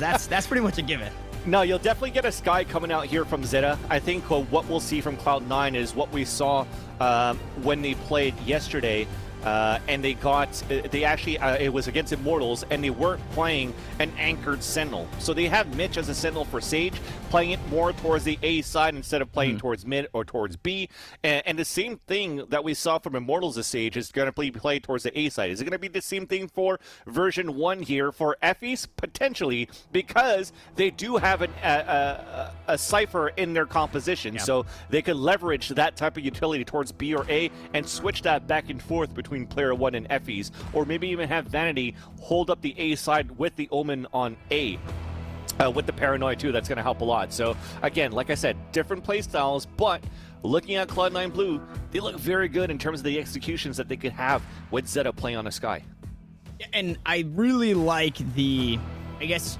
That's pretty much a given. No, you'll definitely get a Sky coming out here from Zeta. I think what we'll see from Cloud9 is what we saw when they played yesterday. And they actually, it was against Immortals, and they weren't playing an anchored Sentinel. So they have Mitch as a Sentinel for Sage, playing it more towards the A side instead of playing towards mid or towards B. And the same thing that we saw from Immortals as Sage is going to be played towards the A side. Is it going to be the same thing for version 1 here for Effys? Potentially, because they do have a Cypher in their composition. Yeah. So they could leverage that type of utility towards B or A and switch that back and forth between player 1 and Effys, or maybe even have Vanity hold up the A side with the Omen on A. With the Paranoia too, that's going to help a lot. So again, like I said, different play styles, but looking at Cloud9 Blue, they look very good in terms of the executions that they could have with Zeta playing on a Sky. And I really like the, I guess,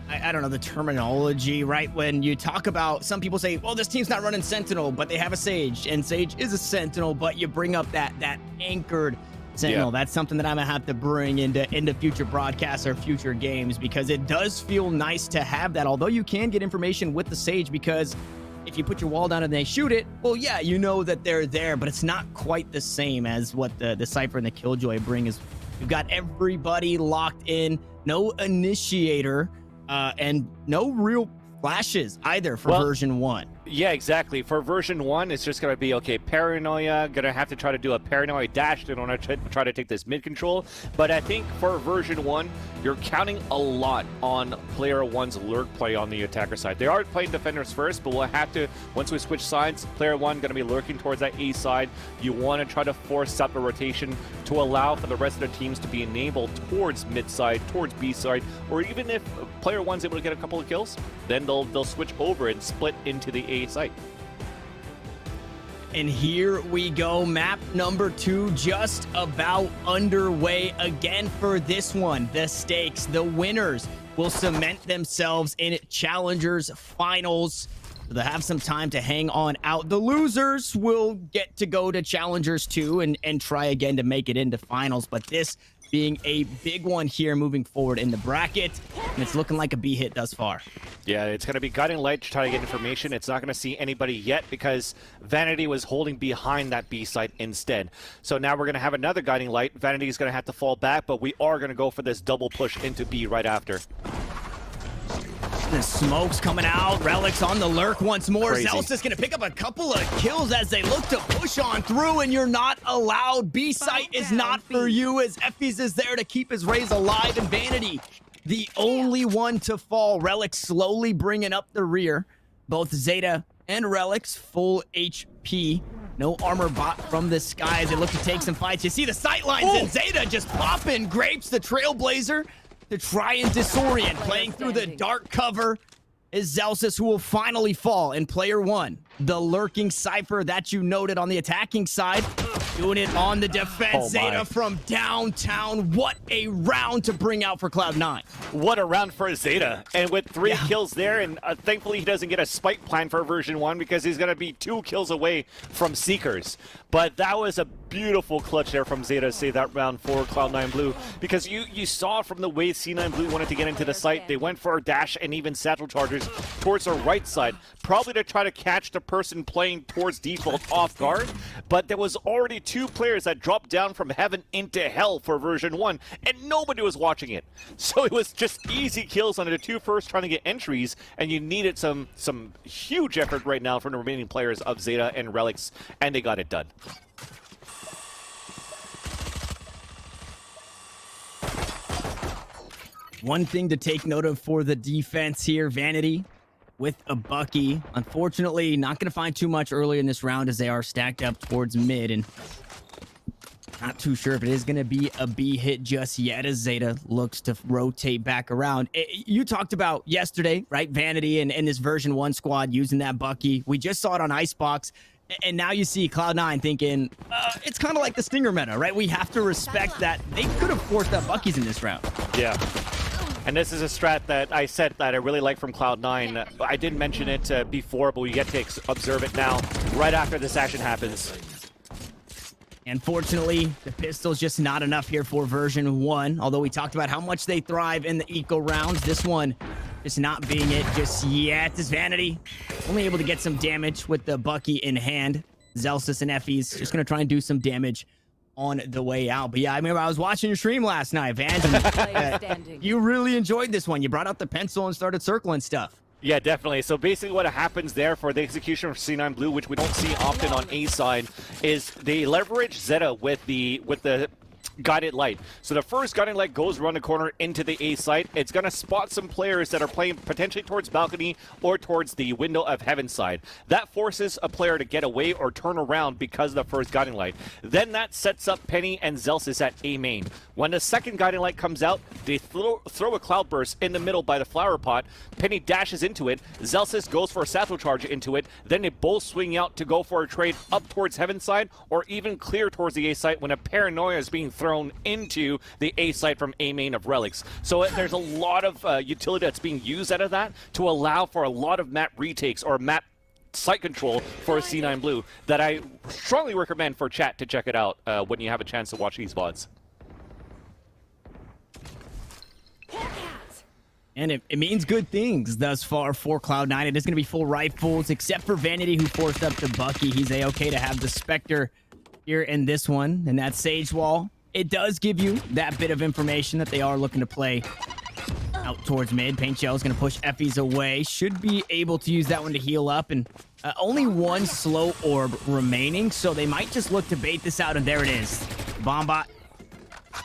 I don't know the terminology, right? When you talk about, some people say, well, this team's not running Sentinel, but they have a Sage, and Sage is a Sentinel, but you bring up that anchored Sentinel. Yeah. That's something that I'm gonna have to bring into future broadcasts or future games, because it does feel nice to have that. Although you can get information with the Sage, because if you put your wall down and they shoot it, well, yeah, you know that they're there, but it's not quite the same as what the Cypher and the Killjoy bring. Is you've got everybody locked in, no initiator, and no real flashes either for version 1. Yeah, exactly. For version 1, it's just going to be, okay, Paranoia, going to have to try to do a Paranoia dash in order to try to take this mid control. But I think for version 1, you're counting a lot on player 1's lurk play on the attacker side. They are playing defenders first, but we'll have to, once we switch sides, player 1 going to be lurking towards that A side. You want to try to force up a rotation to allow for the rest of the teams to be enabled towards mid side, towards B side, or even if player 1's able to get a couple of kills, then they'll switch over and split into the A site. And here we go, map number 2 just about underway again for this one. The stakes, the winners will cement themselves in Challengers Finals. So they'll have some time to hang on out. The losers will get to go to Challengers 2 and try again to make it into Finals, but this being a big one here moving forward in the bracket, and it's looking like a B hit thus far. Yeah, it's going to be Guiding Light to try to get information. It's not going to see anybody yet because Vanity was holding behind that B site instead. So now we're going to have another Guiding Light. Vanity is going to have to fall back, but we are going to go for this double push into B right after. The smoke's coming out. Relics on the lurk once more. Crazy. Zelsis gonna pick up a couple of kills as they look to push on through, and you're not allowed. B site is not for you, as Effys is there to keep his Rays alive, and Vanity, the only one to fall. Relics slowly bringing up the rear. Both Zeta and Relics full HP. No armor bot from the sky as they look to take some fights. You see the sight lines, and Zeta just popping grapes, the Trailblazer, to try and disorient, playing through the dark cover is Zelsis, who will finally fall in player 1. The lurking Cypher that you noted on the attacking side, doing it on the defense. Zeta from downtown. What a round to bring out for Cloud9. What a round for Zeta. And with 3 kills there, and thankfully he doesn't get a spike plan for version 1 because he's going to be 2 kills away from Seekers. But that was a beautiful clutch there from Zeta to save that round for Cloud9 Blue, because you saw from the way C9 Blue wanted to get into the site, they went for a dash and even satchel chargers towards the right side, probably to try to catch the person playing towards default off guard. But there was already 2 players that dropped down from heaven into hell for version 1, and nobody was watching it. So it was just easy kills on the 2 first trying to get entries, and you needed some huge effort right now from the remaining players of Zeta and Relics, and they got it done. One thing to take note of for the defense here, Vanity with a Bucky. Unfortunately, not going to find too much early in this round as they are stacked up towards mid, and not too sure if it is going to be a B hit just yet as Zeta looks to rotate back around. You talked about yesterday, right? Vanity and this version 1 squad using that Bucky. We just saw it on Icebox. And now you see Cloud9 thinking, it's kind of like the Stinger meta, right? We have to respect that they could have forced that Bucky's in this round. Yeah. And this is a strat that I said that I really like from Cloud9. I didn't mention it before, but we get to observe it now, right after this action happens. Unfortunately, the pistol's just not enough here for version 1. Although we talked about how much they thrive in the eco rounds, this one just not being it just yet. This Vanity only able to get some damage with the Bucky in hand. Zelsis and Effie's just going to try and do some damage on the way out. But yeah, I remember I was watching your stream last night, Vans, and you really enjoyed this one. You brought out the pencil and started circling stuff. Yeah, definitely. So basically what happens there for the execution of C9 Blue, which we don't see often on A side, is they leverage Zeta with the guided light. So the first guided light goes around the corner into the A site. It's going to spot some players that are playing potentially towards balcony or towards the window of heaven side. That forces a player to get away or turn around because of the first guiding light. Then that sets up Penny and Zelsis at A main. When the second guiding light comes out, they throw a cloud burst in the middle by the flower pot. Penny dashes into it. Zelsis goes for a satchel charge into it. Then they both swing out to go for a trade up towards heaven side or even clear towards the A site when a paranoia is being thrown into the A site from A main of Relics. So there's a lot of utility that's being used out of that to allow for a lot of map retakes or map site control for C9 Blue that I strongly recommend for chat to check it out when you have a chance to watch these VODs. And it means good things thus far for Cloud9. It is going to be full rifles, except for Vanity, who forced up to Bucky. He's A-okay to have the Spectre here in this one, and that Sage Wall. It does give you that bit of information that they are looking to play out towards mid. Paint Shell is going to push Effie's away. Should be able to use that one to heal up, and only one slow orb remaining, so they might just look to bait this out, and there it is. Bombot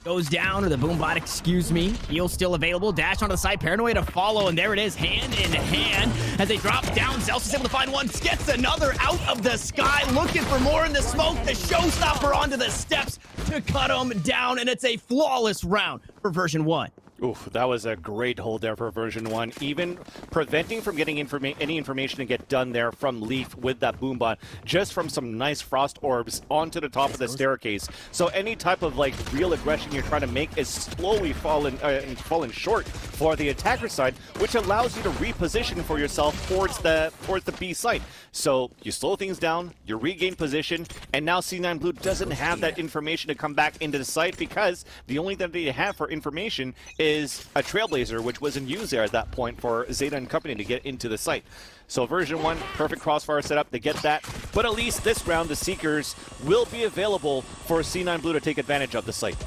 goes down, or the Boombot, excuse me. Heal still available. Dash onto the side. Paranoia to follow, and there it is. Hand in hand as they drop down. Zelsis is able to find one. Gets another out of the sky. Looking for more in the smoke. The showstopper onto the steps to cut him down, and it's a flawless round for version 1. Oof, that was a great hold there for version 1. Even preventing from getting any information to get done there from Leaf with that Boombot, just from some nice frost orbs onto the top of the staircase. So any type of like real aggression you're trying to make is slowly falling short for the attacker side, which allows you to reposition for yourself towards the B site. So you slow things down, you regain position, and now C9 Blue doesn't have that information to come back into the site because the only thing they have for information is a Trailblazer, which wasn't used there at that point for Zeta and company to get into the site. So version 1, perfect crossfire setup, they get that. But at least this round, the Seekers will be available for C9 Blue to take advantage of the site.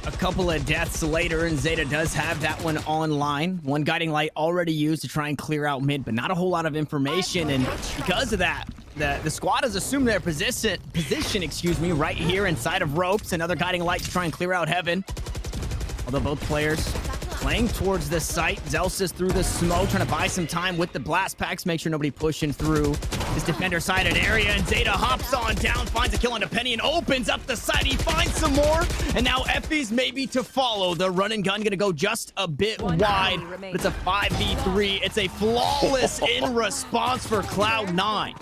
A couple of deaths later, and Zeta does have that one online. One guiding light already used to try and clear out mid, but not a whole lot of information. And because of that, the squad has assumed their position, excuse me, right here inside of ropes. Another guiding light to try and clear out heaven. Although both players playing towards the site. Zelsis through the smoke, trying to buy some time with the blast packs, make sure nobody pushing through this defender-sided area, and Zeta hops on down, finds a kill on a Penny, and opens up the site. He finds some more, and now Effie's maybe to follow. The run and gun gonna go just a bit wide, but it's a 5v3. It's a flawless in response for Cloud9.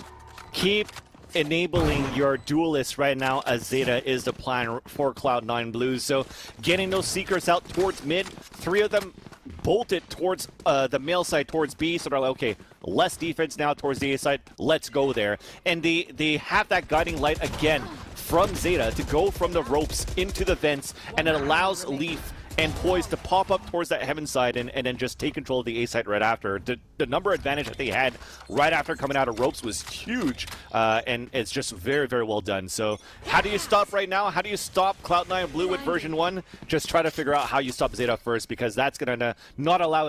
Keep enabling your duelists right now, as Zeta is the plan for Cloud9 Blues. So getting those Seekers out towards mid, 3 of them bolted towards the male side, towards B, so they're like, okay, less defense now towards the A side, let's go there. And they have that guiding light again from Zeta to go from the ropes into the vents, and it allows Leaf and Poise to pop up towards that heaven side and then just take control of the A site right after. The number advantage that they had right after coming out of ropes was huge, and it's just very, very well done. So how do you stop right now? How do you stop Cloud9 Blue with version 1? Just try to figure out how you stop Zeta first, because that's going to not allow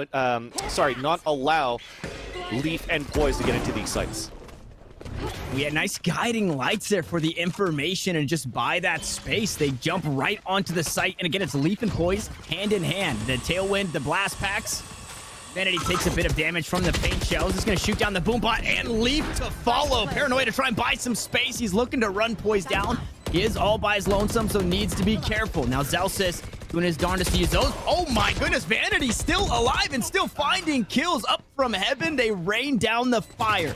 Leaf and Poise to get into these sites. We had nice guiding lights there for the information, and just by that space, they jump right onto the site. And again, it's Leaf and Poise hand in hand. The Tailwind, the blast packs. Vanity takes a bit of damage from the paint shells. He's going to shoot down the Boombot, and Leaf to follow. Paranoia to try and buy some space. He's looking to run Poise down. He is all by his lonesome, so needs to be careful. Now Zelsis doing his darndest to use those. Oh my goodness, Vanity still alive and still finding kills up from heaven. They rain down the fire.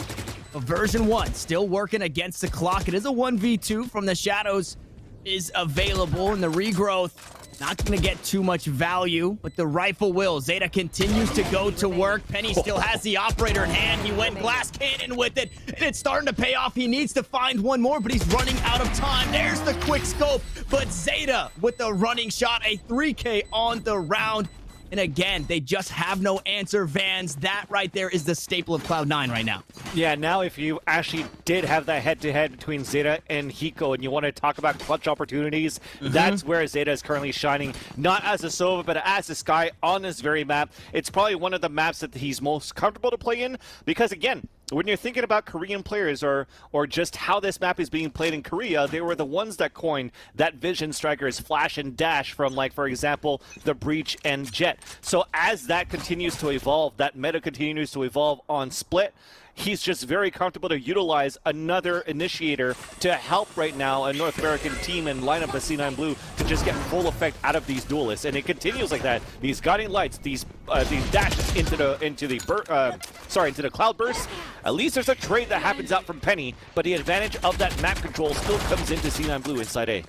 Version 1 still working against the clock. It is a 1v2 from the shadows is available, and the regrowth Not going to get too much value, but the rifle will. Zeta continues to go to work. Penny still has the operator in hand. He went glass cannon with it, and it's starting to pay off. He needs to find one more, but he's running out of time. There's the quick scope, but Zeta with the running shot, a 3K on the round. And again, they just have no answer, Vans. That right there is the staple of Cloud9 right now. Yeah, now if you actually did have that head-to-head between Zeta and Hiko, and you want to talk about clutch opportunities, that's where Zeta is currently shining. Not as a Sova, but as a Sky on this very map. It's probably one of the maps that he's most comfortable to play in, because again, when you're thinking about Korean players or just how this map is being played in Korea, they were the ones that coined that Vision Striker's flash and dash from, like, for example, the Breach and Jet. So as that continues to evolve, that meta continues to evolve on Split, he's just very comfortable to utilize another initiator to help right now a North American team and lineup of C9 Blue to just get full effect out of these duelists. And it continues like that. These guiding lights, these dashes into the cloud burst. At least there's a trade that happens out from Penny, but the advantage of that map control still comes into C9 Blue inside A.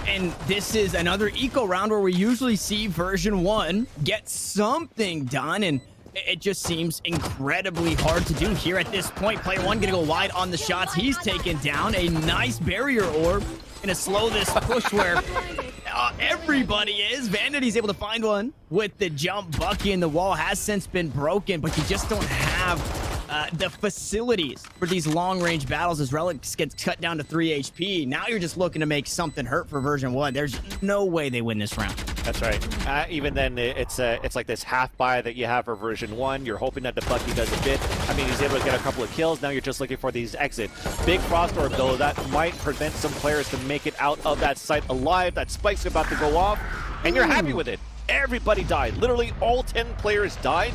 And this is another eco round where we usually see version 1 get something done, and it just seems incredibly hard to do here at this point. Player 1 gonna go wide on the shots. He's taken down. A nice barrier orb. Gonna slow this push where everybody is. Vanity's able to find one with the jump. Bucky, and the wall has since been broken, but you just don't have the facilities for these long-range battles as Relics gets cut down to 3 HP. Now you're just looking to make something hurt for version 1. There's no way they win this round. That's right. Even then, it's like this half buy that you have for version 1. You're hoping that the Bucky does a bit. I mean, he's able to get a couple of kills. Now you're just looking for these exit. Big Frost Orb, though, that might prevent some players to make it out of that site alive. That spike's about to go off, and you're happy with it. Everybody died. Literally all 10 players died.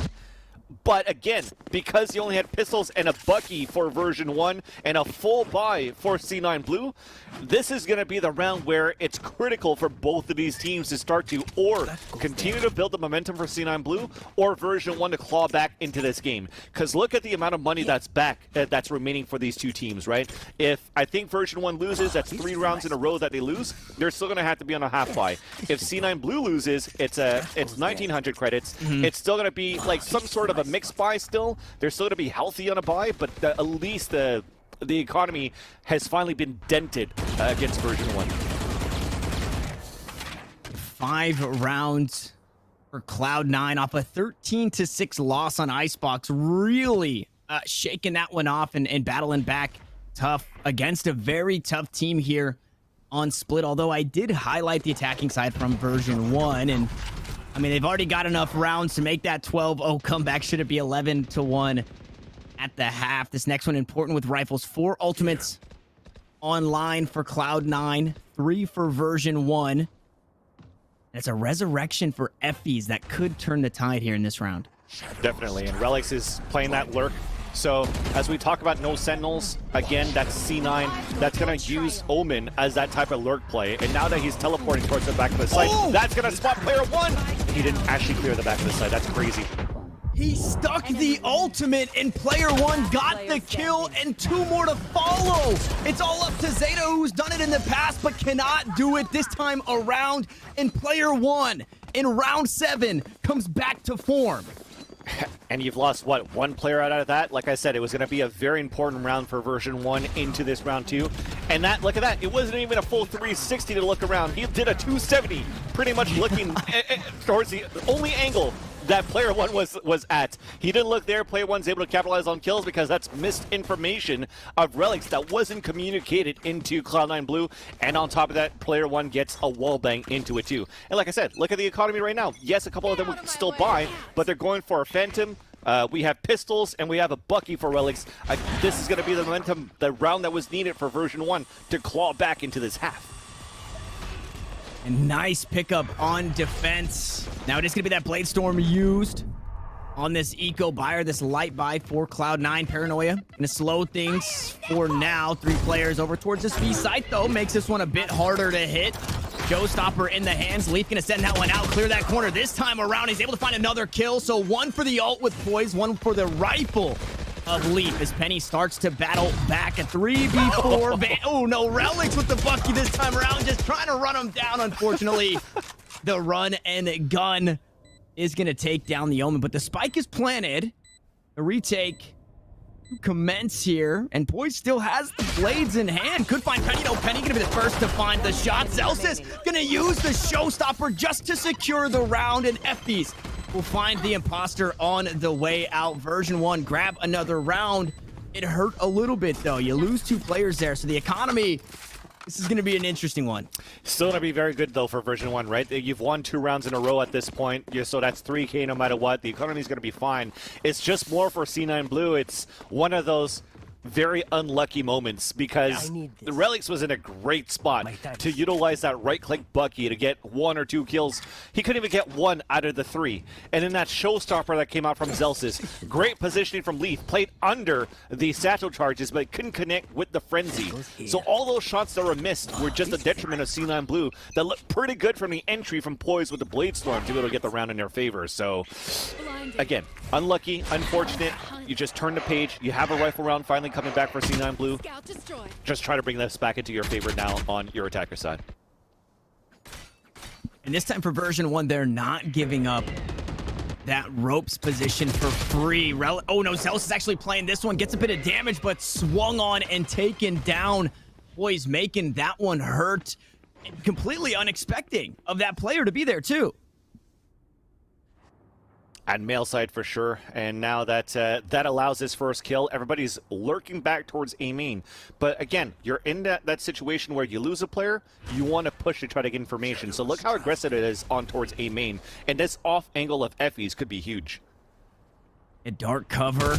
But again, because you only had pistols and a Bucky for version 1 and a full buy for C9 Blue, this is going to be the round where it's critical for both of these teams to start to or continue to build the momentum for C9 Blue or version 1 to claw back into this game. Because look at the amount of money that's remaining for these two teams, right? If I think version 1 loses, that's 3 rounds in a row that they lose. They're still going to have to be on a half buy. If C9 Blue loses, it's 1,900 credits. It's still going to be like some sort of a mixed buy still. They're still going to be healthy on a buy, but at least the economy has finally been dented against version 1. 5 rounds for Cloud9 off a 13-6 loss on Icebox. Really shaking that one off and battling back tough against a very tough team here on Split. Although I did highlight the attacking side from version 1, and I mean, they've already got enough rounds to make that 12-0 comeback. Should it be 11-1 at the half? This next one important with rifles. 4 ultimates online for Cloud9, 3 for version 1. And it's a resurrection for Effys that could turn the tide here in this round. Definitely, and Relics is playing that lurk. So as we talk about no sentinels, again, that's C9. That's going to use Omen as that type of lurk play. And now that he's teleporting towards the back of the site, that's going to spot player 1. He didn't actually clear the back of the site. That's crazy. He stuck the ultimate, and player 1 got the kill, and 2 more to follow. It's all up to Zeta, who's done it in the past, but cannot do it this time around. And player 1 in round 7 comes back to form. And you've lost, what, 1 player out of that? Like I said, it was going to be a very important round for version 1 into this round 2. And that, look at that, it wasn't even a full 360 to look around. He did a 270, pretty much looking towards the only angle that player 1 was at. He didn't look there. Player 1's able to capitalize on kills because that's missed information of Relics that wasn't communicated into Cloud9 Blue. And on top of that, player 1 gets a wall bang into it too. And like I said, look at the economy right now. Yes, a couple of them will still buy, but they're going for a Phantom. We have pistols and we have a Bucky for Relics. This is going to be the momentum, the round that was needed for version 1 to claw back into this half. A nice pickup on defense. Now it is going to be that Blade Storm used on this eco buyer, this light buy for Cloud9. Paranoia going to slow things for now. 3 players over towards this B site, though. Makes this one a bit harder to hit. Showstopper in the hands. Leaf going to send that one out, clear that corner. This time around, he's able to find another kill. So 1 for the ult with poise, 1 for the rifle of Leaf as Penny starts to battle back. A 3v4. Oh no, Relics with the Bucky this time around, just trying to run him down, unfortunately. The run and gun is going to take down the Omen, but the spike is planted. The retake commence here, and Poise still has the blades in hand. Could find Penny, though. Penny gonna be the first to find the shot. Zelsis gonna use the showstopper just to secure the round, and Effies will find the imposter on the way out. Version 1 grab another round. It hurt a little bit, though. You lose 2 players there, so the economy, this is going to be an interesting one. Still going to be very good, though, for Version 1, right? You've won 2 rounds in a row at this point, so that's 3K no matter what. The economy is going to be fine. It's just more for C9 Blue. It's one of those very unlucky moments because the Relics was in a great spot to utilize that right-click Bucky to get 1 or 2 kills. He couldn't even get 1 out of the 3. And then that showstopper that came out from Zelsis, great positioning from Leaf, played under the satchel charges, but couldn't connect with the Frenzy. So all those shots that were missed were just a detriment of C9 Blue that looked pretty good from the entry from Poise with the Blade Storm to be able to get the round in their favor. So, again, unlucky, unfortunate. You just turn the page. You have a rifle round finally coming back for C9 Blue. Just try to bring this back into your favor now on your attacker side. And this time for Version 1, they're not giving up that ropes position for free. Oh no, Zealous is actually playing this one. Gets a bit of damage, but swung on and taken down. Boys making that one hurt. And completely unexpected of that player to be there too. And male side for sure, and now that that allows his first kill, everybody's lurking back towards A main. But again, you're in that situation where you lose a player, you want to push to try to get information. So look how aggressive it is on towards A main, and this off angle of Effies could be huge. A dark cover.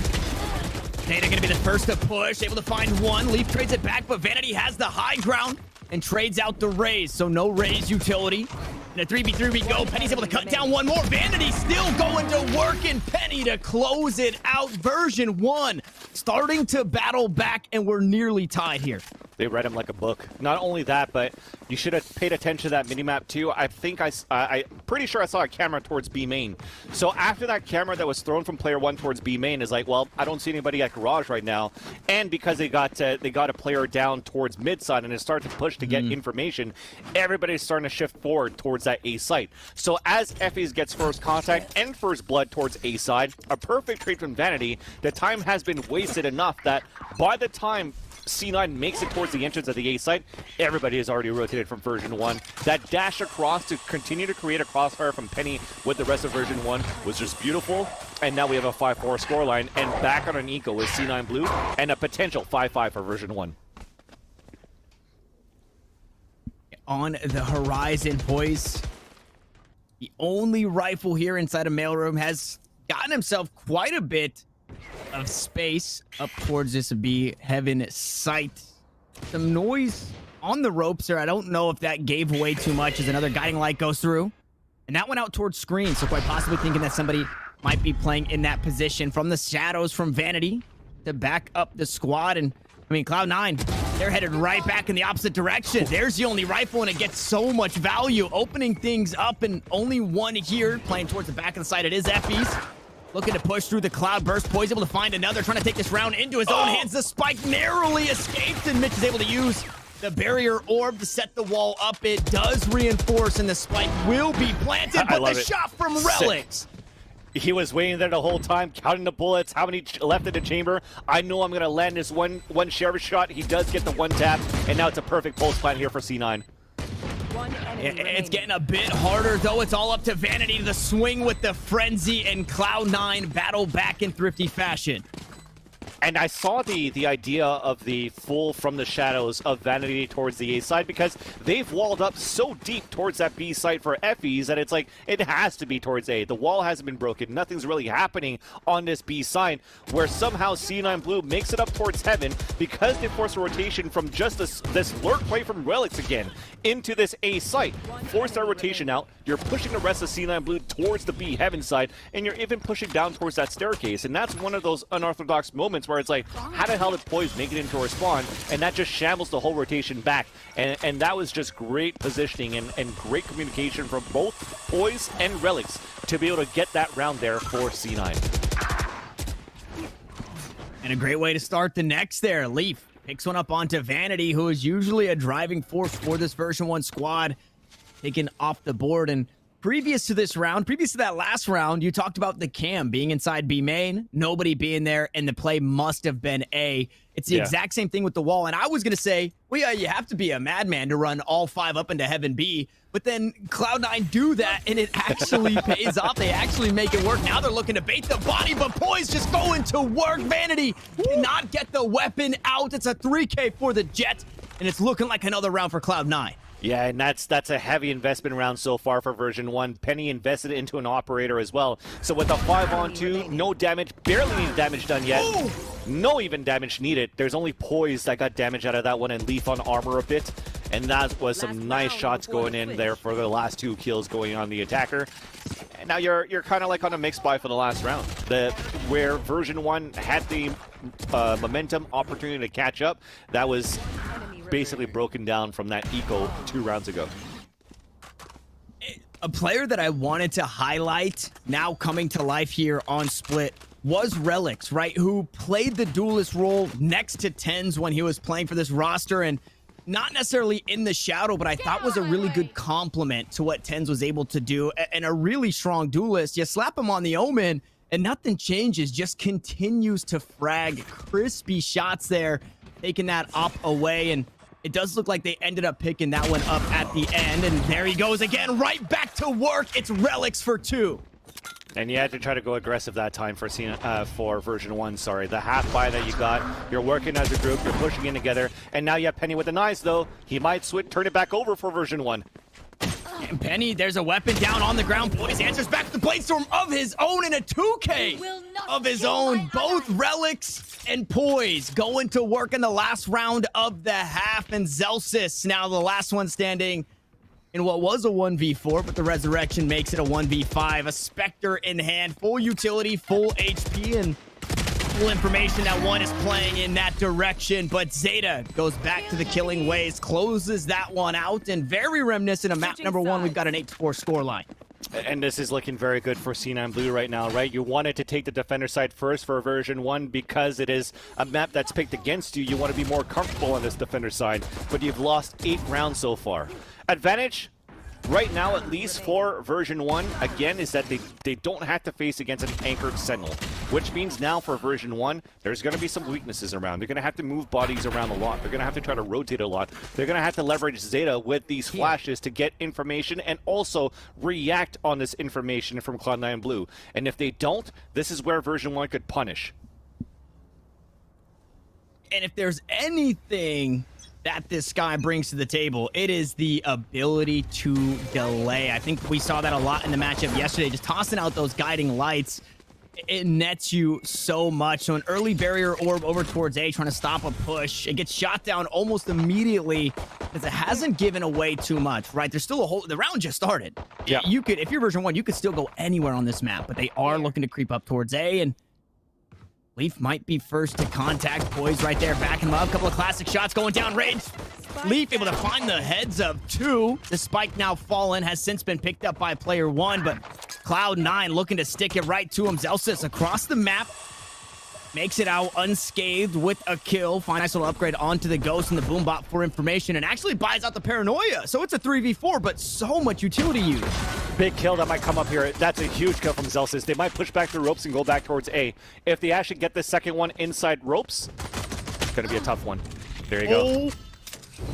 Data gonna be the first to push, able to find 1. Leaf trades it back, but Vanity has the high ground and trades out the Raze, so no Raze utility. In a 3v3 we go. Penny's able to cut down 1 more. Vanity still going to work, and Penny to close it out. Version 1 starting to battle back, and we're nearly tied here. They read him like a book. Not only that, but you should have paid attention to that minimap too. I think I'm pretty sure I saw a camera towards B main. So after that camera that was thrown from player 1 towards B main is like, well, I don't see anybody at garage right now. And because they got a player down towards mid side and it started to push to get information, everybody's starting to shift forward towards that A site. So as Effies gets first contact and first blood towards A side, a perfect trade from Vanity. The time has been wasted enough that by the time C9 makes it towards the entrance of the A site, everybody has already rotated from Version 1. That dash across to continue to create a crossfire from Penny with the rest of Version 1 was just beautiful. And now we have a 5-4 scoreline, and back on an eco with C9 Blue, and a potential 5-5 for Version 1. On the horizon, boys. The only rifle here inside a mailroom has gotten himself quite a bit of space up towards this B heaven site. Some noise on the ropes there. I don't know if that gave away too much as another guiding light goes through. And that went out towards screen, so quite possibly thinking that somebody might be playing in that position. From the shadows from Vanity to back up the squad. And I mean, Cloud9, they're headed right back in the opposite direction. There's the only rifle, and it gets so much value, opening things up, and only 1 here. Playing towards the back of the side, it is Effies. Looking to push through the cloud burst. Poise able to find another, trying to take this round into his own hands. The spike narrowly escaped, and Mitch is able to use the barrier orb to set the wall up. It does reinforce, and the spike will be planted, but the shot from Relics. He was waiting there the whole time, counting the bullets, how many left in the chamber. I know I'm going to land this one sheriff shot. He does get the 1 tap, and now it's a perfect pulse plant here for C9. It's getting a bit harder, though. It's all up to Vanity. The swing with the frenzy, and Cloud9 battle back in thrifty fashion. And I saw the idea of the full from the shadows of Vanity towards the A side because they've walled up so deep towards that B site for Effies that it's like, it has to be towards A. The wall hasn't been broken. Nothing's really happening on this B side, where somehow C9 Blue makes it up towards Heaven because they force a rotation from just this lurk play from Relics again into this A site. Force that rotation out. You're pushing the rest of C9 Blue towards the B Heaven side, and you're even pushing down towards that staircase. And that's one of those unorthodox moments where it's like, how the hell did Poise make it into our spawn? And that just shambles the whole rotation back. And that was just great positioning and great communication from both Poise and Relics to be able to get that round there for C9. And a great way to start the next there. Leaf picks one up onto Vanity, who is usually a driving force for this Version 1 squad. taken off the board. And previous to this round, previous to that last round, you talked about the cam being inside B main, nobody being there, and the play must have been A. It's the exact same thing with the wall. And I was going to say, well, yeah, you have to be a madman to run all 5 up into Heaven B. But then Cloud9 do that, and it actually pays off. They actually make it work. Now they're looking to bait the body, but Poise just going to work. Vanity cannot get the weapon out. It's a 3K for the Jet, and it's looking like another round for Cloud9. Yeah, and that's a heavy investment round so far for version 1. Penny invested into an operator as well. So with a 5-on-2, no damage, barely any damage done yet. Ooh. No even damage needed. There's only Poise that got damage out of that one, and Leaf on armor a bit. And that was some nice shots going in there for the last 2 kills going on the attacker. And now you're kind of like on a mixed buy for the last round. Where version 1 had the momentum opportunity to catch up, that was basically broken down from that eco 2 rounds ago. A player that I wanted to highlight now coming to life here on Split was Relix, right? Who played the duelist role next to Tens when he was playing for this roster, and not necessarily in the shadow, but I thought was a really good compliment to what Tens was able to do, and a really strong duelist. You slap him on the Omen and nothing changes, just continues to frag crispy shots there, taking that up away. And it does look like they ended up picking that one up at the end. And there he goes again, right back to work. It's Relix for 2. And you had to try to go aggressive that time for version 1, sorry. The half buy that you got, you're working as a group, you're pushing in together, and now you have Penny with the knives though. He might turn it back over for version 1. And Penny, there's a weapon down on the ground. Poise answers back with the Bladestorm of his own and a 2K of his own. Both Relix and Poise going to work in the last round of the half. And Zelsis now the last one standing in what was a 1v4, but the Resurrection makes it a 1v5. A Spectre in hand, full utility, full HP, and full information that one is playing in that direction. But Zeta goes back to the killing ways, closes that one out, and very reminiscent of map number 1. We've got an 8-4 scoreline. And this is looking very good for C9 Blue right now, right? You wanted to take the defender side first for version 1 because it is a map that's picked against you. You want to be more comfortable on this defender side, but you've lost 8 rounds so far. Advantage right now, at least for version 1, again, is that they don't have to face against an anchored Sentinel, which means now for version 1, there's going to be some weaknesses around. They're going to have to move bodies around a lot. They're going to have to try to rotate a lot. They're going to have to leverage Zeta with these flashes to get information and also react on this information from Cloud9 Blue. And if they don't, this is where version 1 could punish. And if there's anything that this guy brings to the table, it is the ability to delay. I think we saw that a lot in the matchup yesterday, just tossing out those guiding lights. It nets you so much. So an early barrier orb over towards A, trying to stop a push. It gets shot down almost immediately because it hasn't given away too much, right? There's still a whole, the round just started. Yeah. You could, if you're version 1, you could still go anywhere on this map, but they are looking to creep up towards A, and Leaf might be first to contact. Poise right there, backing him up. A couple of classic shots going down range. Leaf able to find the heads of 2. The spike now fallen, has since been picked up by player 1, but Cloud9 looking to stick it right to him. Zelsis across the map makes it out unscathed with a kill. Find nice little upgrade onto the Ghost and the Boombot for information, and actually buys out the Paranoia. So it's a 3v4, but so much utility use. Big kill that might come up here. That's a huge kill from Zelsis. They might push back the ropes and go back towards A. If they actually get the second one inside ropes, it's going to be a tough one. There you go.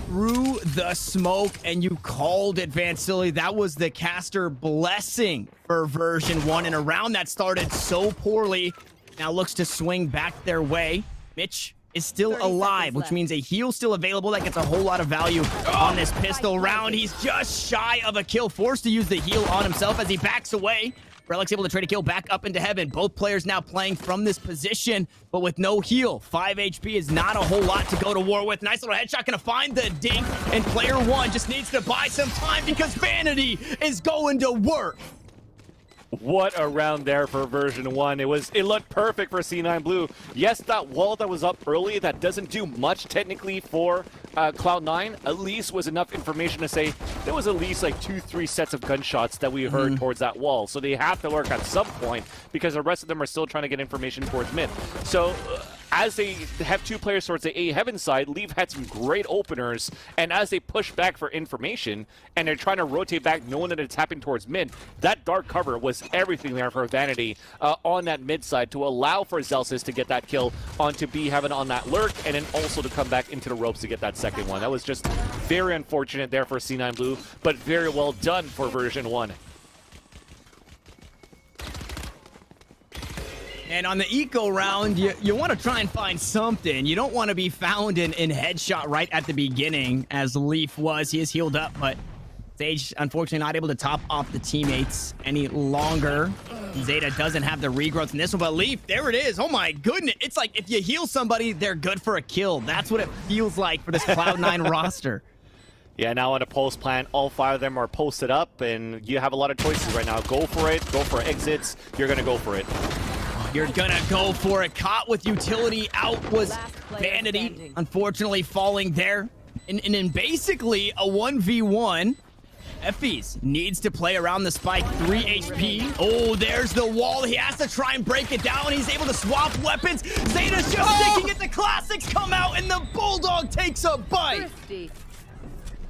Through the smoke, and you called it, Vansili. That was the caster blessing for version 1, and a round that started so poorly now looks to swing back their way. Mitch is still alive, which means a heal still available. That gets a whole lot of value on this pistol round. He's just shy of a kill, forced to use the heal on himself as he backs away. Relix able to trade a kill back up into heaven. Both players now playing from this position, but with no heal. 5 HP is not a whole lot to go to war with. Nice little headshot, gonna find the dink, and player 1 just needs to buy some time because Vanity is going to work. What a round there for version 1. It looked perfect for C9 Blue. Yes, that wall that was up early, that doesn't do much technically for Cloud9, at least was enough information to say there was at least like 2-3 sets of gunshots that we heard towards that wall. So they have to work at some point because the rest of them are still trying to get information towards mid. So as they have two players towards the A Heaven side, Leaf had some great openers, and as they push back for information, and they're trying to rotate back knowing that it's happening towards mid, that dark cover was everything there for Vanity on that mid side to allow for Zelsis to get that kill onto B Heaven on that lurk, and then also to come back into the ropes to get that second one. That was just very unfortunate there for C9 Blue, but very well done for version 1. And on the eco round, you want to try and find something. You don't want to be found in headshot right at the beginning, as Leaf was. He is healed up, but Sage, unfortunately, not able to top off the teammates any longer. Zeta doesn't have the regrowth in this one, but Leaf, there it is. Oh my goodness. It's like if you heal somebody, they're good for a kill. That's what it feels like for this Cloud9 roster. Yeah, now on a post plan, all 5 of them are posted up, and you have a lot of choices right now. Go for it. Go for exits. You're going to go for it. You're gonna go for it. Caught with utility out was Vanity, unfortunately falling there. And in basically a 1v1, Effys needs to play around the spike, 3 HP. Oh, there's the wall. He has to try and break it down. He's able to swap weapons. Zeta's just thinking it. The classics come out, and the Bulldog takes a bite.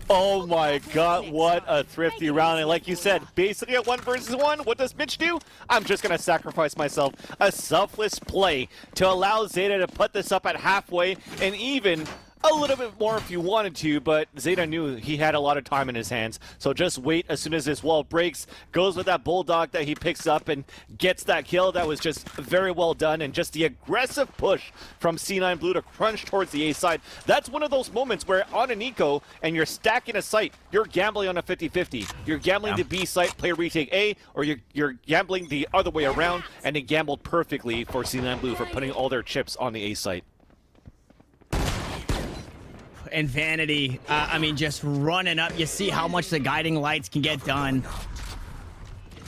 Oh my god, what a thrifty round. And like you said, basically at 1 versus 1, what does Mitch do? I'm just going to sacrifice myself. A selfless play to allow Zeta to put this up at halfway and even a little bit more if you wanted to, but Zeta knew he had a lot of time in his hands. So just wait as soon as this wall breaks, goes with that Bulldog that he picks up and gets that kill. That was just very well done, and just the aggressive push from C9 Blue to crunch towards the A side. That's one of those moments where on an eco and you're stacking a site, you're gambling on a 50-50. You're gambling the B site, player retake A, or you're gambling the other way around, and they gambled perfectly for C9 Blue for putting all their chips on the A site. And Vanity, I mean, just running up. You see how much the guiding lights can get done.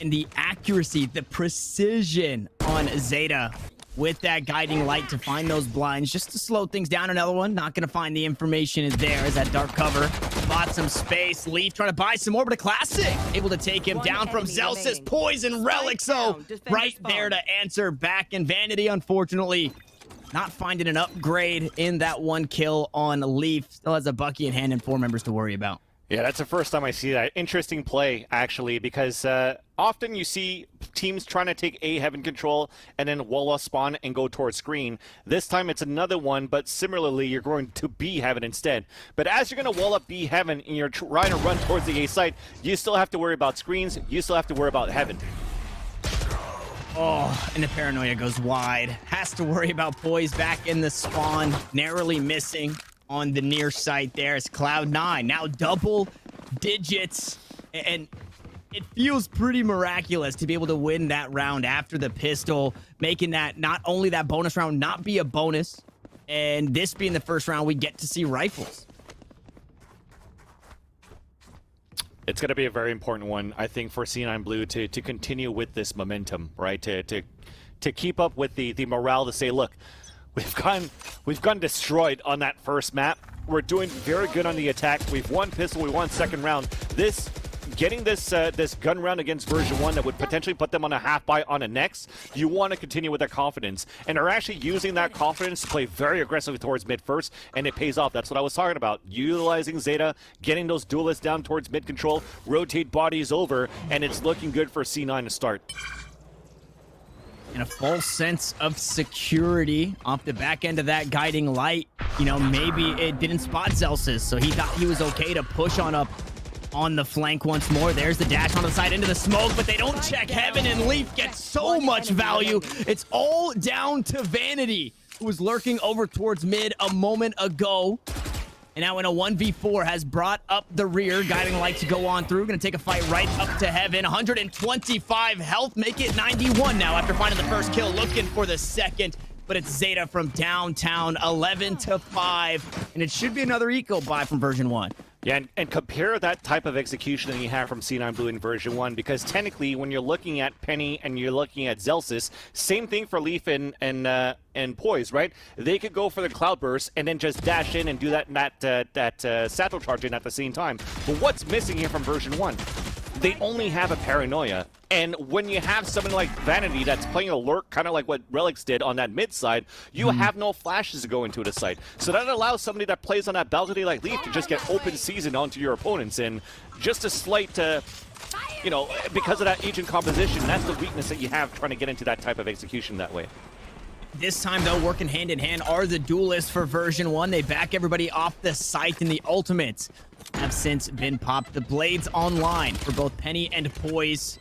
And the accuracy, the precision on Zeta with that guiding light to find those blinds, just to slow things down. Another one, not going to find the information is there as that dark cover. Bought some space. Leaf trying to buy some more, but a classic. Able to take him down from Zelsis. Poison Relic, so right there to answer back. And Vanity, unfortunately, not finding an upgrade in that 1 kill on Leaf. Still has a Bucky in hand and 4 members to worry about. Yeah, that's the first time I see that. Interesting play, actually, because often you see teams trying to take A Heaven control and then wall off spawn and go towards screen. This time it's another one, but similarly, you're going to B Heaven instead. But as you're going to wall up B Heaven and you're trying to run towards the A site, you still have to worry about screens. You still have to worry about Heaven. Oh, and the paranoia goes wide. Has to worry about Poise back in the spawn. Narrowly missing on the near site there is Cloud9. Now double digits. And it feels pretty miraculous to be able to win that round after the pistol, making that not only that bonus round not be a bonus, and this being the first round we get to see rifles. It's going to be a very important one, I think, for C9 Blue to continue with this momentum, right? To keep up with the morale to say, look, we've gone destroyed on that first map. We're doing very good on the attack. We've won pistol. We won second round. Getting this gun round against version 1 that would potentially put them on a half buy on a next, you want to continue with that confidence. And they're actually using that confidence to play very aggressively towards mid first, and it pays off. That's what I was talking about. Utilizing Zeta, getting those duelists down towards mid control, rotate bodies over, and it's looking good for C9 to start. And a false sense of security off the back end of that guiding light. You know, maybe it didn't spot Zelsis, so he thought he was okay to push on up on the flank once more. There's the dash on the side into the smoke, but they don't check Heaven, and Leaf gets so much value. It's all down to Vanity, who was lurking over towards mid a moment ago. And now in a 1v4 has brought up the rear. Guiding light to go on through. Going to take a fight right up to Heaven. 125 health. Make it 91 now after finding the first kill. Looking for the second. But it's Zeta from downtown. 11-5. And it should be another eco buy from version 1. Yeah, and compare that type of execution that you have from C9 Blue in version 1, because technically when you're looking at Penny and you're looking at Zelsis, same thing for Leaf and Poise, right? They could go for the Cloud Burst and then just dash in and do that satchel charge in at the same time. But what's missing here from version 1? they only have a paranoia. And when you have someone like Vanity that's playing a lurk, kind of like what Relics did on that mid side, you have no flashes to go into the site. So that allows somebody that plays on that balcony like Leaf to just get open season onto your opponents. And just a slight, you know, because of that agent composition, that's the weakness that you have trying to get into that type of execution that way. This time, though, working hand in hand are the duelists for version 1. They back everybody off the site, and the ultimates have since been popped. The blades online for both Penny and Poise.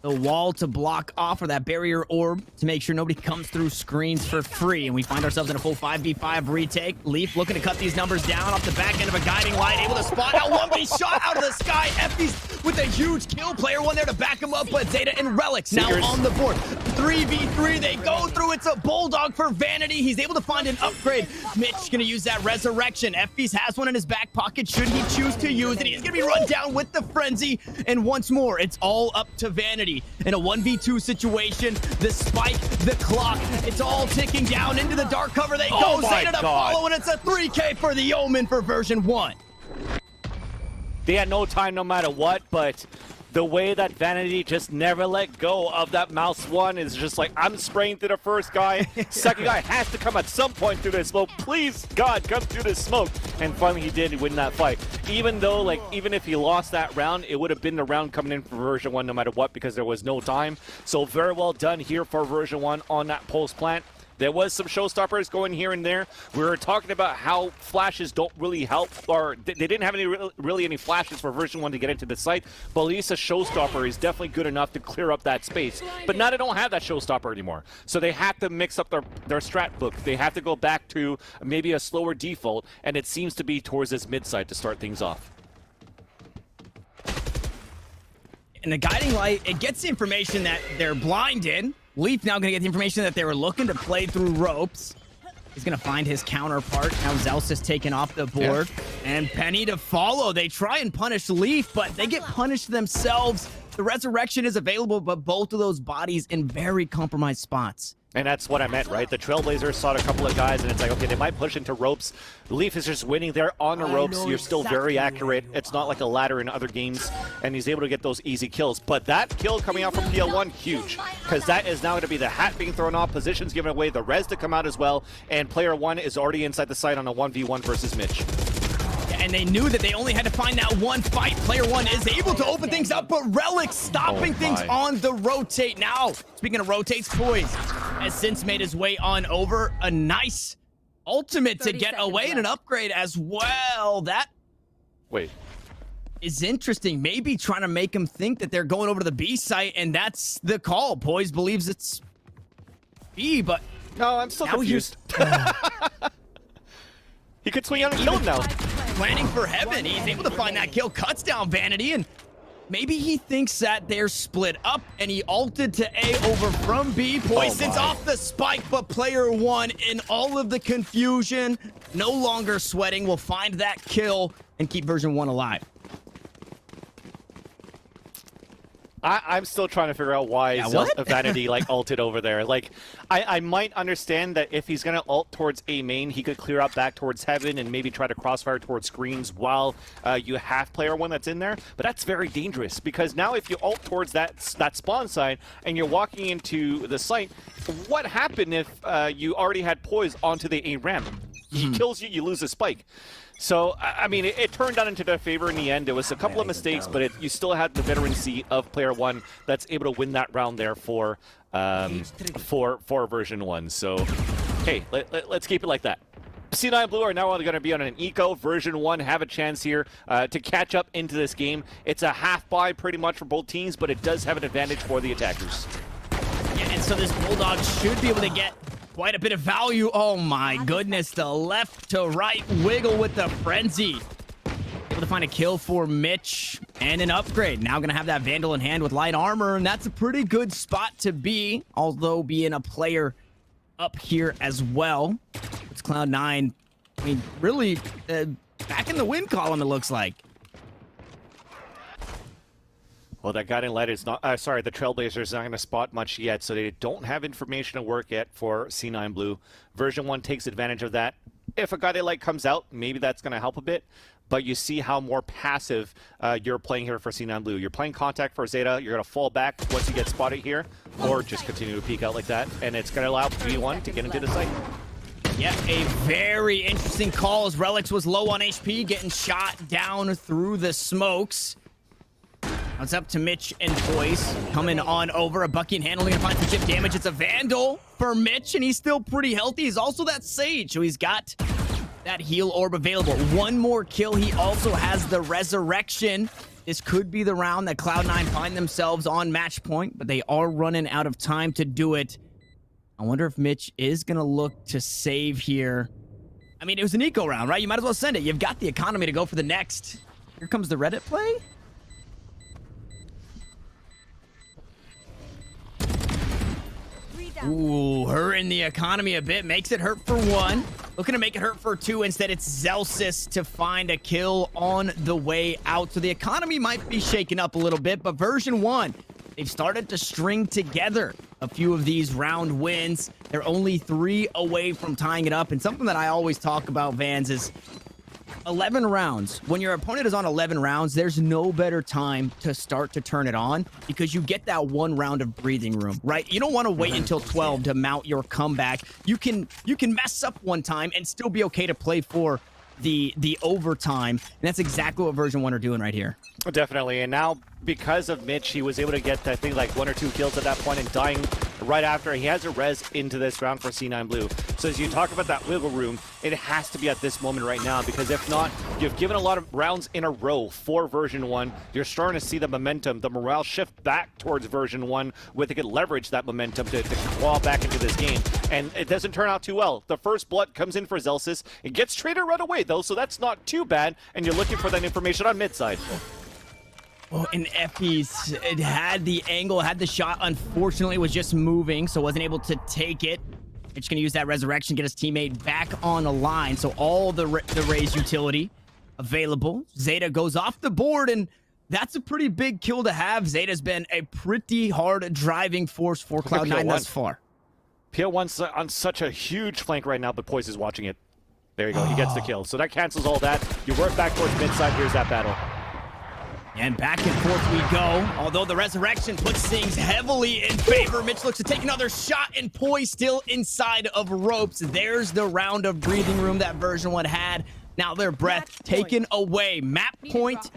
The wall to block off, or that barrier orb to make sure nobody comes through screens for free. And we find ourselves in a full 5v5 retake. Leaf looking to cut these numbers down off the back end of a guiding light, able to spot out 1v shot out of the sky. Effie's with a huge kill. Player one there to back him up, but Zeta and Relics now on the board. 3v3, they go through. It's a Bulldog for Vanity. He's able to find an upgrade. Mitch gonna use that resurrection. Effie's has one in his back pocket should he choose to use it. He's gonna be run down with the frenzy. And once more, it's all up to Vanity. In a 1v2 situation, the spike, the clock, it's all ticking down into the dark cover. They go, Zeta to follow, and it's a 3K for the Omen for version 1. They had no time no matter what, but the way that Vanity just never let go of that mouse one is just like, I'm spraying through the first guy. Second guy has to come at some point through this smoke. Please, God, come through this smoke. And finally he did win that fight. Even though, like, even if he lost that round, it would have been the round coming in for version 1 no matter what, because there was no time. So very well done here for version 1 on that post plant. There was some showstoppers going here and there. We were talking about how flashes don't really help, or they didn't have really any flashes for version 1 to get into the site. But at least a showstopper is definitely good enough to clear up that space. But now they don't have that showstopper anymore. So they have to mix up their strat book. They have to go back to maybe a slower default, and it seems to be towards this mid side to start things off. And the guiding light, it gets the information that they're blinded. Leaf now gonna get the information that they were looking to play through ropes. He's gonna find his counterpart. Now Zelsa's taken off the board. And Penny to follow. They try and punish Leaf, but they get punished themselves. The resurrection is available, but both of those bodies in very compromised spots. And that's what I meant, right? The Trailblazers saw a couple of guys, and it's like, okay, they might push into ropes. Leaf is just winning there on the ropes. You're still very accurate. It's not like a ladder in other games, and he's able to get those easy kills. But that kill coming out from PL1, huge, because that is now going to be the hat being thrown off, positions given away, the res to come out as well, and player 1 is already inside the site on a 1v1 versus Mitch. And they knew that they only had to find that one fight. Player 1 is able to open things up, but Relic stopping things on the rotate. Now, speaking of rotates, Poise has since made his way on over. A nice ultimate to get away and an upgrade as well. That is interesting. Maybe trying to make him think that they're going over to the B site, and that's the call. Poise believes it's B, but no, I'm still confused. He could swing out and kill him now. Planning for heaven. He's able to find that kill, cuts down Vanity, and maybe he thinks that they're split up, and he ulted to A over from B. Poison's off the spike, but player 1, in all of the confusion, no longer sweating, will find that kill and keep version 1 alive. I'm still trying to figure out why Vanity like ulted over there. Like, I might understand that if he's gonna ult towards A main, he could clear out back towards heaven and maybe try to crossfire towards screens while you have player 1 that's in there. But that's very dangerous, because now if you ult towards that spawn side and you're walking into the site, what happened if you already had Poise onto the A ramp? He kills you, you lose a spike. So, I mean, it turned out into their favor in the end. There was a couple of mistakes, but you still had the veterancy of player 1 that's able to win that round there for version 1. So, hey, let's keep it like that. C9 Blue are now going to be on an eco. Version 1 have a chance here to catch up into this game. It's a half buy pretty much for both teams, but it does have an advantage for the attackers. Yeah, and so this Bulldog should be able to get quite a bit of value. Oh my goodness, the left to right wiggle with the frenzy. Able to find a kill for Mitch and an upgrade. Now gonna have that Vandal in hand with light armor, and that's a pretty good spot to be, although being a player up here as well. It's Cloud9, I mean, really back in the win column, it looks like. Well, that guiding light is not, sorry, the Trailblazers is not going to spot much yet, so they don't have information to work yet for C9 Blue. Version 1 takes advantage of that. If a guiding light comes out, maybe that's going to help a bit, but you see how more passive you're playing here for C9 Blue. You're playing contact for Zeta. You're going to fall back once you get spotted here, or just continue to peek out like that, and it's going to allow V1 to get into the site. Yeah, a very interesting call as Relics was low on HP, getting shot down through the smokes. Now it's up to Mitch and Poise coming on over. A Bucky and handling gonna find some chip damage. It's a Vandal for Mitch, and he's still pretty healthy. He's also that Sage, so he's got that heal orb available. One more kill. He also has the Resurrection. This could be the round that Cloud9 find themselves on match point, but they are running out of time to do it. I wonder if Mitch is gonna look to save here. I mean, it was an eco round, right? You might as well send it. You've got the economy to go for the next. Here comes the Reddit play. Ooh, hurting the economy a bit. Makes it hurt for one. Looking to make it hurt for two. Instead, it's Zelsis to find a kill on the way out. So the economy might be shaken up a little bit, but version 1, they've started to string together a few of these round wins. They're only 3 away from tying it up. And something that I always talk about, Vans, is 11 rounds. When your opponent is on 11 rounds, there's no better time to start to turn it on because you get that 1 round of breathing room, right? You don't want to wait until 12 to mount your comeback. You can mess up one time and still be okay to play for the overtime. And that's exactly what version 1 are doing right here. Definitely. And now, because of Mitch, he was able to get, I think, like 1 or 2 kills at that point and dying right after. He has a res into this round for C9 Blue. So as you talk about that wiggle room, it has to be at this moment right now, because if not, you've given a lot of rounds in a row for version 1. You're starting to see the momentum, the morale shift back towards version 1, where they could leverage that momentum to claw back into this game. And it doesn't turn out too well. The first blood comes in for Zelsis. It gets traded right away, though, so that's not too bad. And you're looking for that information on mid side. Oh, and Effie's, it had the angle, had the shot, unfortunately was just moving, so wasn't able to take it. It's going to use that resurrection, get his teammate back on the line, so all the Raze utility available. Zeta goes off the board, and that's a pretty big kill to have. Zeta's been a pretty hard driving force for Cloud9 thus far. PL1's on such a huge flank right now, but Poise is watching it. There you go, he gets the kill. So that cancels all that. You work back towards mid side, here's that battle. And back and forth we go. Although the resurrection puts things heavily in favor. Mitch looks to take another shot, and Poise still inside of ropes. There's the round of breathing room that version 1 had. Now their breath taken away. Map point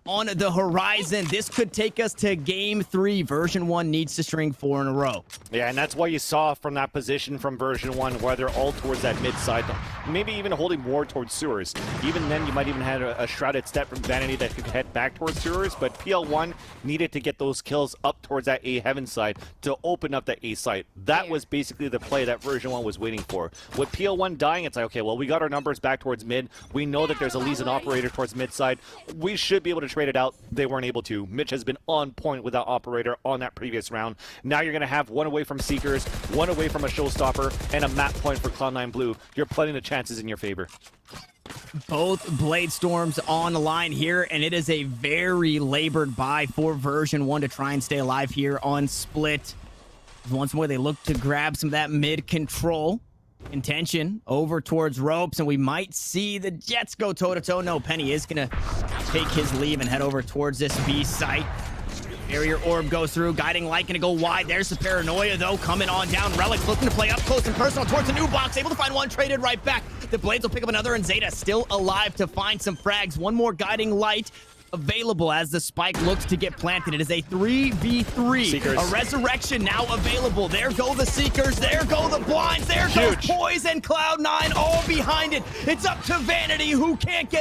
on the horizon. This could take us to game 3. Version 1 needs to string 4 in a row. Yeah, and that's why you saw from that position from version 1 where they're all towards that mid side, maybe even holding more towards sewers. Even then, you might even have a shrouded step from Vanity that could head back towards sewers, but PL1 needed to get those kills up towards that A heaven side to open up that A site. That was basically the play that version 1 was waiting for. With PL1 dying, it's like, okay, well, we got our numbers back towards mid. We know that there's a Lee's operator towards mid side. We should be able to trade it out. They weren't able to. Mitch has been on point with that operator on that previous round. Now you're going to have 1 away from Seekers, 1 away from a showstopper, and a map point for Cloud9 Blue. You're putting the chances in your favor. Both Blade Storms on the line here, and it is a very labored buy for version 1 to try and stay alive here on Split. Once more, they look to grab some of that mid control. Intention over towards ropes, and we might see the Jets go toe-to-toe. No, Penny is going to take his leave and head over towards this B site. Barrier orb goes through. Guiding Light going to go wide. There's the paranoia, though, coming on down. Relics looking to play up close and personal towards the new box. Able to find one, traded right back. The Blades will pick up another, and Zeta still alive to find some frags. One more Guiding Light available as the spike looks to get planted. It is a 3v3. Seekers. A resurrection now available. There go the Seekers. There go the blinds. There goes Poise and Cloud9 all behind it. It's up to Vanity, who can't get